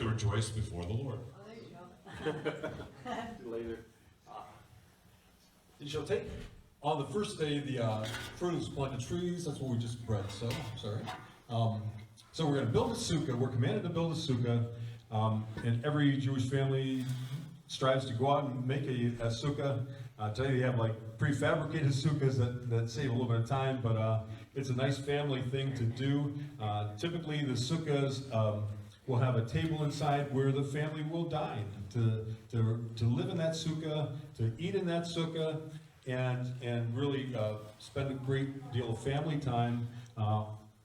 to rejoice before the Lord. Oh, there you go. Later. You shall take on the first day the fruit of the splendid trees. That's what we just read. So sorry. So we're going to build a sukkah. We're commanded to build a sukkah, and every Jewish family strives to go out and make a sukkah. Today they have like prefabricated sukkahs that save a little bit of time, but it's a nice family thing to do. Typically, the sukkahs will have a table inside where the family will dine, to live in that sukkah, to eat in that sukkah, and really spend a great deal of family time.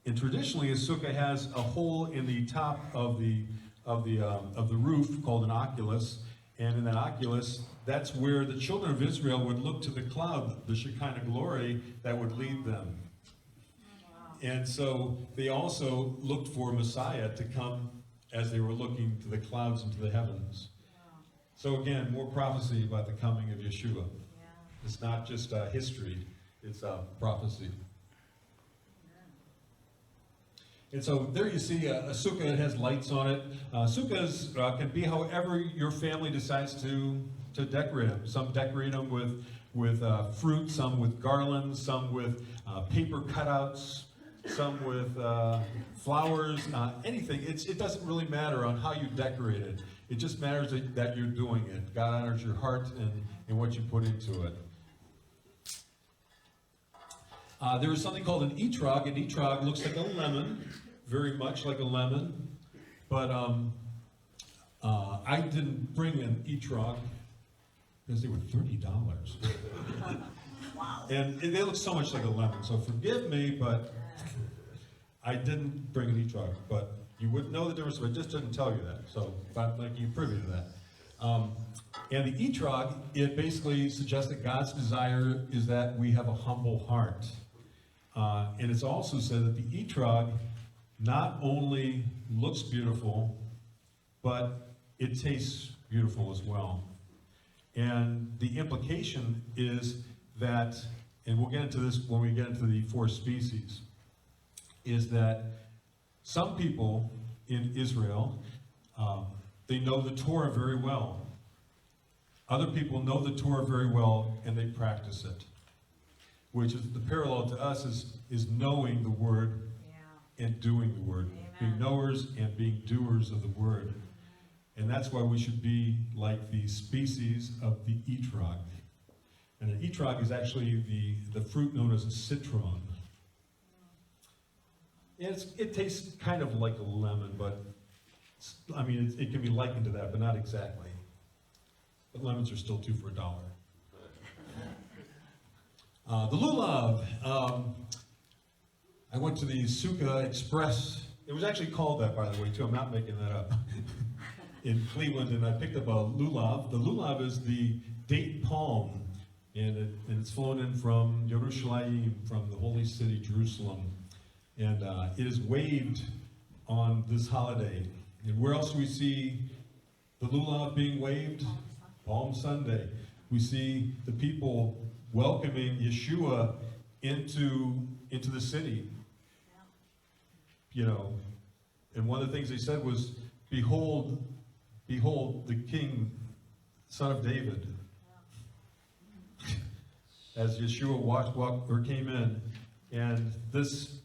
And traditionally, a sukkah has a hole in the top of the roof called an oculus, and in that oculus, that's where the children of Israel would look to the cloud, the Shekinah glory that would lead them. And so they also looked for Messiah to come as they were looking to the clouds and to the heavens. So again, more prophecy about the coming of Yeshua. It's not just history, it's prophecy. And so there you see a sukkah that has lights on it. Sukkahs can be however your family decides to decorate them. Some decorate them with fruit, some with garlands, some with paper cutouts, some with flowers, anything. It doesn't really matter on how you decorate it. It just matters that you're doing it. God honors your heart and what you put into it. There is something called an etrog. An etrog looks like a lemon, very much like a lemon, but I didn't bring an etrog because they were $30. Wow. And they look so much like a lemon, so forgive me, but I didn't bring an etrog. But you would know the difference, but I just didn't tell you that. So, but like you privy to that. And the etrog, it basically suggests that God's desire is that we have a humble heart. And it's also said that the etrog not only looks beautiful, but it tastes beautiful as well. And the implication is that, and we'll get into this when we get into the four species, is that some people in Israel, they know the Torah very well. Other people know the Torah very well and they practice it. Which is the parallel to us is knowing the word and doing the word. Amen. Being knowers and being doers of the word. And that's why we should be like the species of the etrog. And an etrog is actually the fruit known as a citron. And it tastes kind of like a lemon, but I mean, it can be likened to that, but not exactly. But lemons are still 2 for $1. The lulav. I went to the Sukkah Express. It was actually called that, by the way, too. I'm not making that up. In Cleveland, and I picked up a lulav. The lulav is the date palm, and it's flown in from Yerushalayim, from the holy city, Jerusalem. And it is waved on this holiday. And where else do we see the lulav being waved? Palm Sunday. We see the people welcoming Yeshua into the city. You know, and one of the things they said was, behold the King, Son of David. As Yeshua walked or came in. And this,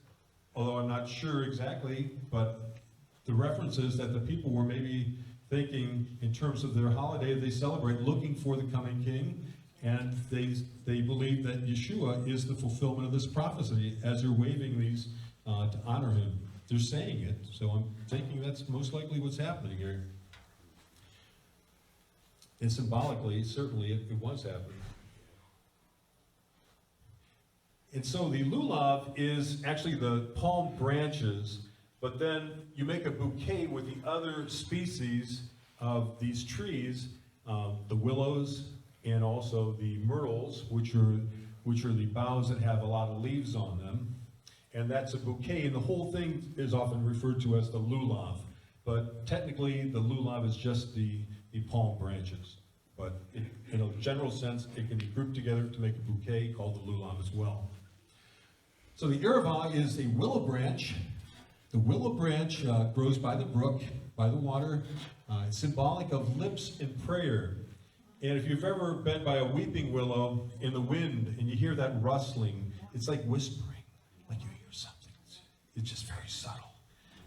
although I'm not sure exactly, but the reference is that the people were maybe thinking in terms of their holiday they celebrate, looking for the coming King, and they believe that Yeshua is the fulfillment of this prophecy as they're waving these to honor him. They're saying it, so I'm thinking that's most likely what's happening here. And symbolically, certainly it was happening. And so the lulav is actually the palm branches, but then you make a bouquet with the other species of these trees, the willows and also the myrtles, which are the boughs that have a lot of leaves on them. And that's a bouquet, and the whole thing is often referred to as the lulav. But technically, the lulav is just the palm branches. But in a general sense, it can be grouped together to make a bouquet called the lulav as well. So the erevah is a willow branch, The willow branch grows by the brook, by the water. It's symbolic of lips in prayer. And if you've ever been by a weeping willow in the wind and you hear that rustling, it's like whispering, like you hear something. It's just very subtle,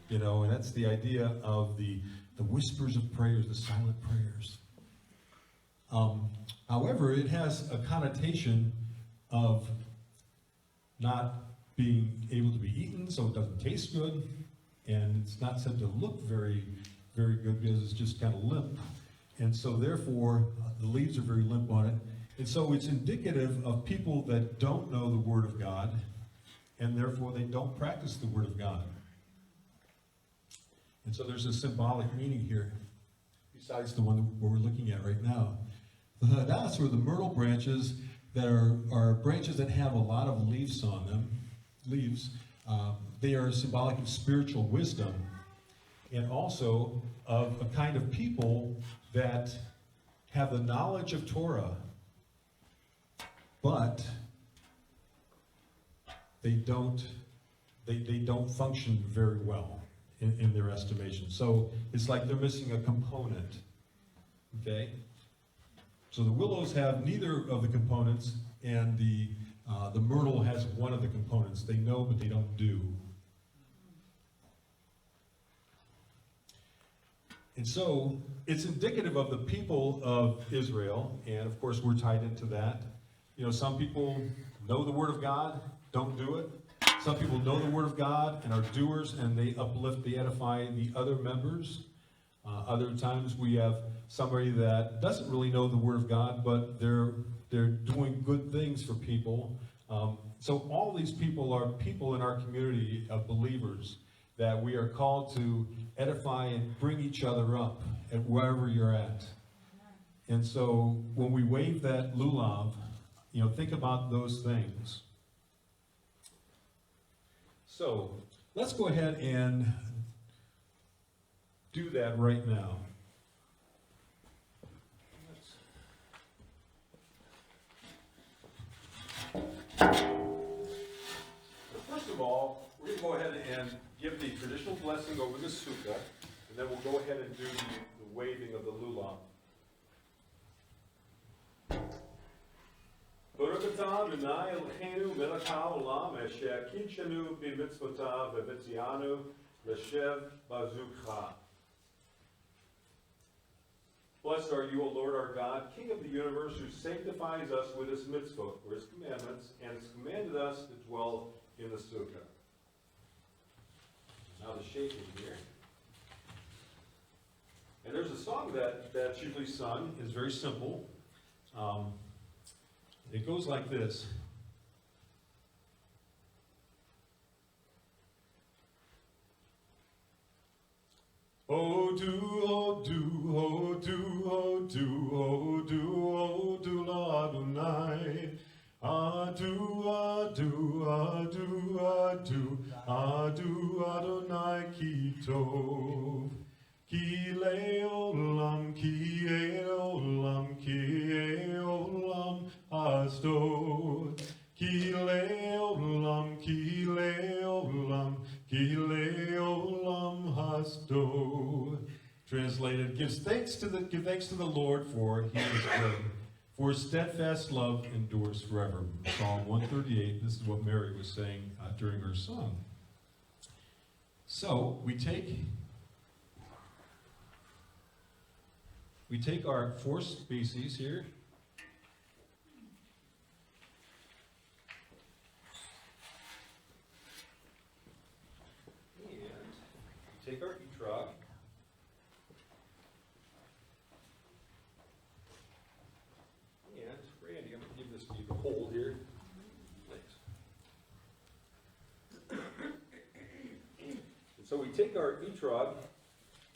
and that's the idea of the whispers of prayers, the silent prayers. However, it has a connotation of not being able to be eaten, so it doesn't taste good, and it's not said to look very, very good because it's just kind of limp. And so therefore, the leaves are very limp on it. And so it's indicative of people that don't know the Word of God, and therefore they don't practice the Word of God. And so there's a symbolic meaning here, besides the one that we're looking at right now. The hadas, or the myrtle branches, that are branches that have a lot of leaves on them, they are symbolic of spiritual wisdom, and also of a kind of people that have the knowledge of Torah, but they don't function very well in their estimation. So it's like they're missing a component. Okay? So the willows have neither of the components, and the myrtle has one of the components. They know, but they don't do. And so it's indicative of the people of Israel, and of course we're tied into that. Some people know the Word of God, don't do it. Some people know the Word of God and are doers, and they uplift, they edify the other members. Other times we have somebody that doesn't really know the Word of God, but they're doing good things for people. So all these people are people in our community of believers that we are called to edify and bring each other up at wherever you're at. And so when we wave that lulav, think about those things. So let's go ahead and do that right now. First of all, we're going to go ahead and give the traditional blessing over the sukkah, and then we'll go ahead and do the waving of the lulav. Baruch atah Adonai Eloheinu melech haolam asher kitshanu b'mitzvotav v'vitzianu l'shev bazukcha. Blessed are you, O Lord our God, King of the universe, who sanctifies us with his mitzvot, or his commandments, and has commanded us to dwell in the sukkah. Now the shaking here. And there's a song that's usually sung. It's very simple. It goes like this. Oh do, oh do, oh do, oh do, oh do, oh do, la Adonai. Adu, adu, adu, adu, adu, Adonai ki tov. Ki le'olam, ki e'olam, ki e'olam asdod. Ki le'olam, ki le'olam, ki le'olam hasdod. Translated, give thanks to the Lord, for he is good. For steadfast love endures forever. Psalm 138, this is what Mary was saying during her song. So, we take our four species here. And we take our etrog. Randy, I'm going to give this to you to hold here. Thanks. And so we take our etrog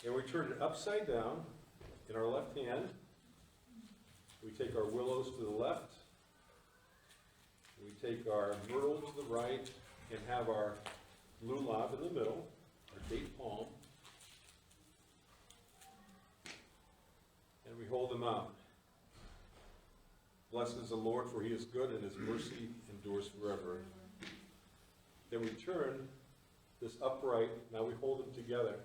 and we turn it upside down in our left hand. We take our willows to the left. We take our myrtle to the right and have our lulav in the middle, our date palm. And we hold them out. Blessed is the Lord, for he is good, and his mercy endures forever. Then we turn this upright. Now we hold them together.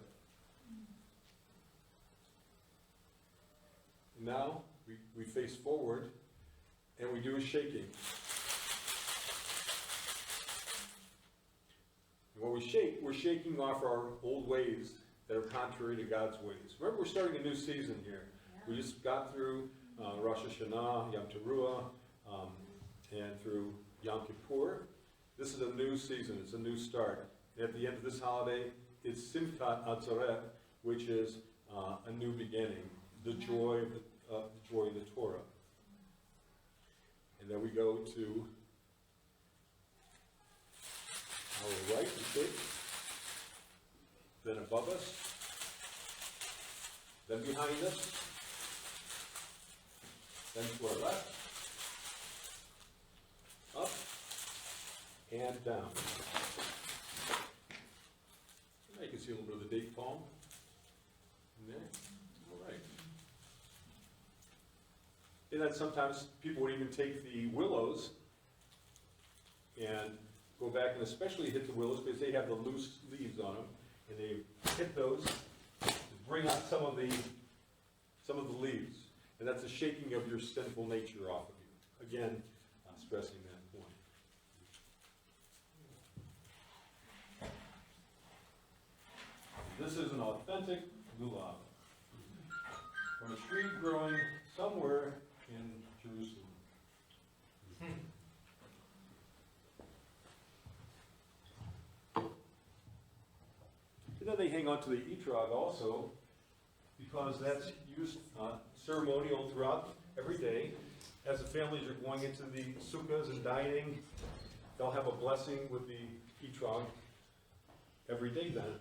Now we face forward and we do a shaking. And when we shake, we're shaking off our old ways that are contrary to God's ways. Remember, we're starting a new season here. We just got through Rosh Hashanah, Yom Teruah, and through Yom Kippur. This is a new season. It's a new start. And at the end of this holiday, it's Simchat Atzeret, which is a new beginning, the joy of the Torah. And then we go to our right, the shape, then above us, then behind us, then to our left, up, and down. Now you can see a little bit of the date palm in there. All right. And then sometimes people would even take the willows and go back and especially hit the willows because they have the loose leaves on them, and they hit those to bring out some of the leaves, and that's a shaking of your sinful nature off of you. Again, stressing that point. This is an authentic lulav from a tree growing somewhere in Jerusalem. And then they hang on to the etrog also, because that's used ceremonial throughout every day. As the families are going into the sukkahs and dining, they'll have a blessing with the etrog every day then.